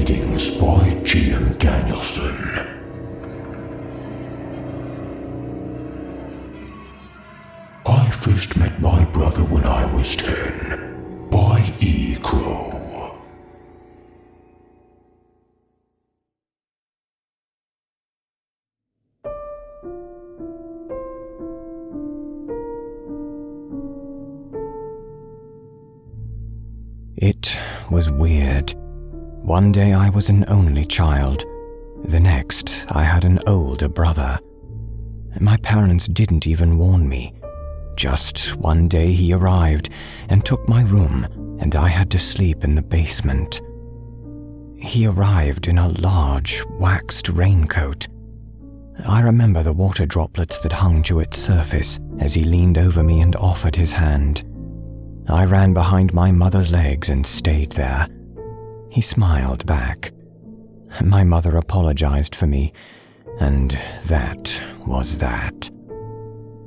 Readings by Danielson. I first met my brother when I was 10, by Edwin Crowe. It was weird. One day I was an only child. The next, I had an older brother. My parents didn't even warn me. Just one day he arrived and took my room, and I had to sleep in the basement. He arrived in a large, waxed raincoat. I remember the water droplets that hung to its surface as he leaned over me and offered his hand. I ran behind my mother's legs and stayed there. He smiled back. My mother apologized for me, and that was that.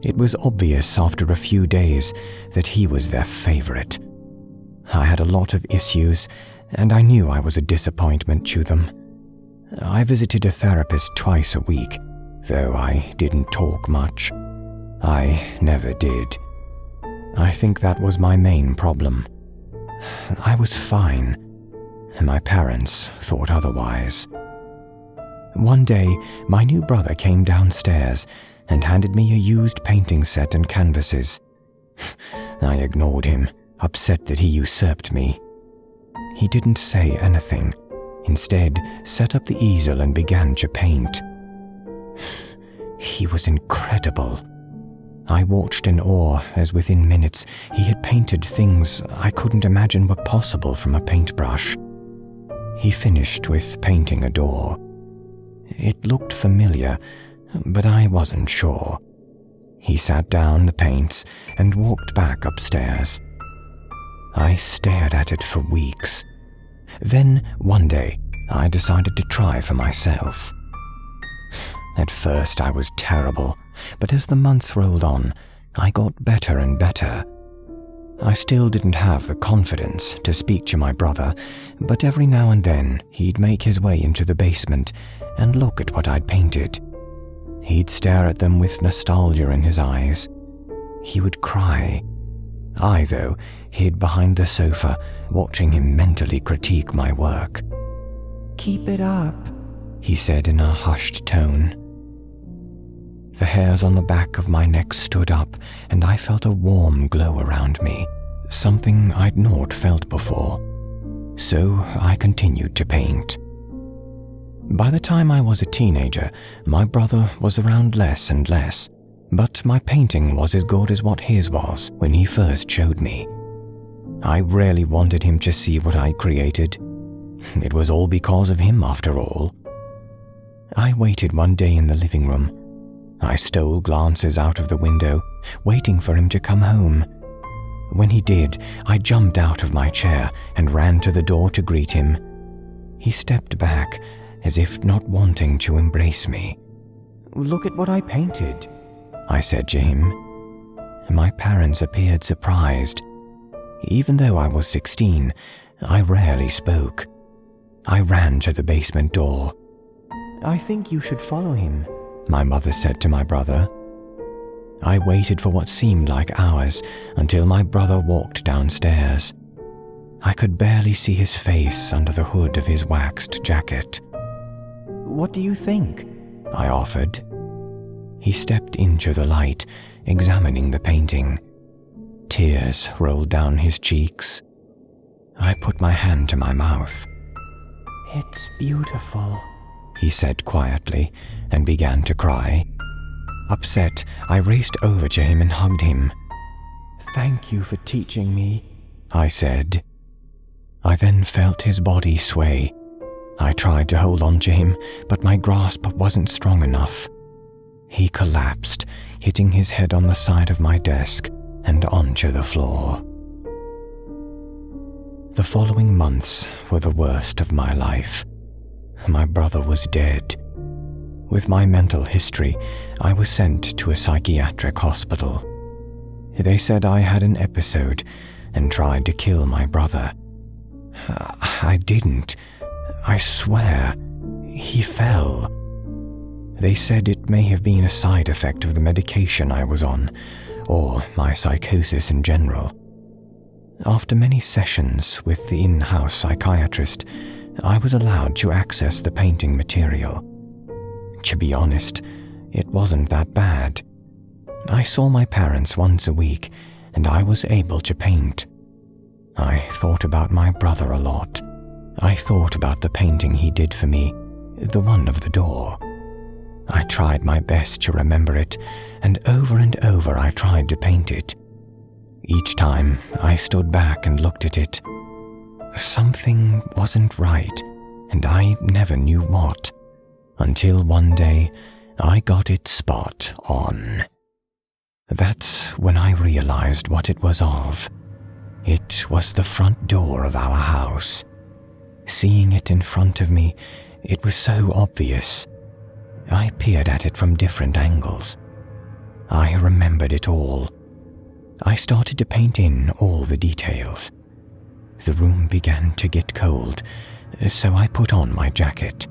It was obvious after a few days that he was their favorite. I had a lot of issues, and I knew I was a disappointment to them. I visited a therapist twice a week, though I didn't talk much. I never did. I think that was my main problem. I was fine. My parents thought otherwise. One day, my new brother came downstairs and handed me a used painting set and canvases. I ignored him, upset that he usurped me. He didn't say anything, instead set up the easel and began to paint. He was incredible. I watched in awe as within minutes he had painted things I couldn't imagine were possible from a paintbrush. He finished with painting a door. It looked familiar, but I wasn't sure. He sat down the paints and walked back upstairs. I stared at it for weeks. Then, one day, I decided to try for myself. At first, I was terrible, but as the months rolled on, I got better and better. I still didn't have the confidence to speak to my brother, but every now and then he'd make his way into the basement and look at what I'd painted. He'd stare at them with nostalgia in his eyes. He would cry. I, though, hid behind the sofa, watching him mentally critique my work. "Keep it up," he said in a hushed tone. The hairs on the back of my neck stood up, and I felt a warm glow around me, something I'd not felt before. So I continued to paint. By the time I was a teenager, my brother was around less and less, but my painting was as good as what his was when he first showed me. I really wanted him to see what I'd created. It was all because of him, after all. I waited one day in the living room. I stole glances out of the window, waiting for him to come home. When he did, I jumped out of my chair and ran to the door to greet him. He stepped back, as if not wanting to embrace me. "Look at what I painted," I said to him. My parents appeared surprised. Even though I was 16, I rarely spoke. I ran to the basement door. "I think you should follow him," my mother said to my brother. I waited for what seemed like hours until my brother walked downstairs. I could barely see his face under the hood of his waxed jacket. "What do you think?" I offered. He stepped into the light, examining the painting. Tears rolled down his cheeks. I put my hand to my mouth. "It's beautiful," he said quietly, and began to cry. Upset, I raced over to him and hugged him. "Thank you for teaching me," I said. I then felt his body sway. I tried to hold on to him, but my grasp wasn't strong enough. He collapsed, hitting his head on the side of my desk and onto the floor. The following months were the worst of my life. My brother was dead. With my mental history, I was sent to a psychiatric hospital. They said I had an episode and tried to kill my brother. I didn't. I swear, he fell. They said it may have been a side effect of the medication I was on, or my psychosis in general. After many sessions with the in-house psychiatrist, I was allowed to access the painting material. To be honest, it wasn't that bad. I saw my parents once a week, and I was able to paint. I thought about my brother a lot. I thought about the painting he did for me, the one of the door. I tried my best to remember it, and over I tried to paint it. Each time I stood back and looked at it. Something wasn't right, and I never knew what, until one day I got it spot on. That's when I realized what it was of. It was the front door of our house. Seeing it in front of me, it was so obvious. I peered at it from different angles. I remembered it all. I started to paint in all the details. The room began to get cold, so I put on my jacket.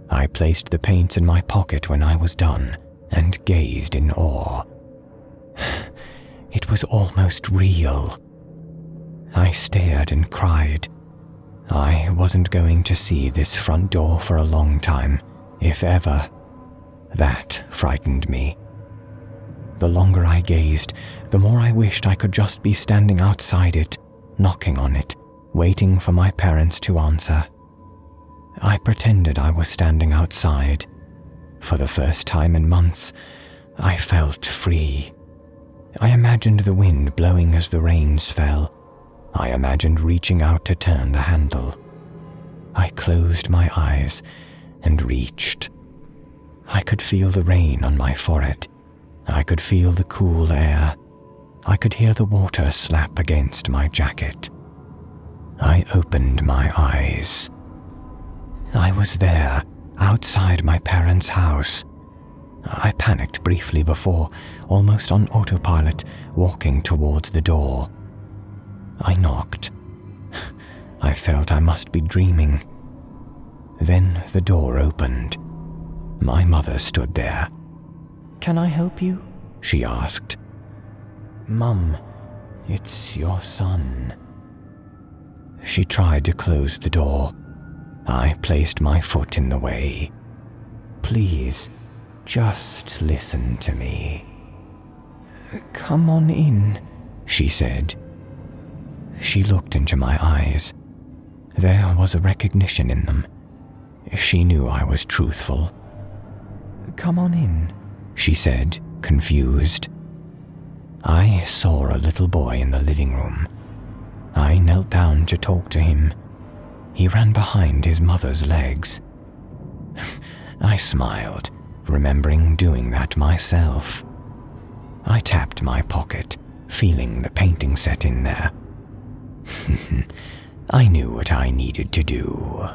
I placed the paints in my pocket when I was done and gazed in awe. It was almost real. I stared and cried. I wasn't going to see this front door for a long time, if ever. That frightened me. The longer I gazed, the more I wished I could just be standing outside it, knocking on it, waiting for my parents to answer. I pretended I was standing outside. For the first time in months, I felt free. I imagined the wind blowing as the rains fell. I imagined reaching out to turn the handle. I closed my eyes and reached. I could feel the rain on my forehead. I could feel the cool air. I could hear the water slap against my jacket. I opened my eyes. I was there, outside my parents' house. I panicked briefly before, almost on autopilot, walking towards the door. I knocked. I felt I must be dreaming. Then the door opened. My mother stood there. "Can I help you?" she asked. "Mum, it's your son." She tried to close the door. I placed my foot in the way. "Please, just listen to me." "Come on in," she said. She looked into my eyes. There was a recognition in them. She knew I was truthful. "Come on in," she said, confused. I saw a little boy in the living room. I knelt down to talk to him. He ran behind his mother's legs. I smiled, remembering doing that myself. I tapped my pocket, feeling the painting set in there. I knew what I needed to do.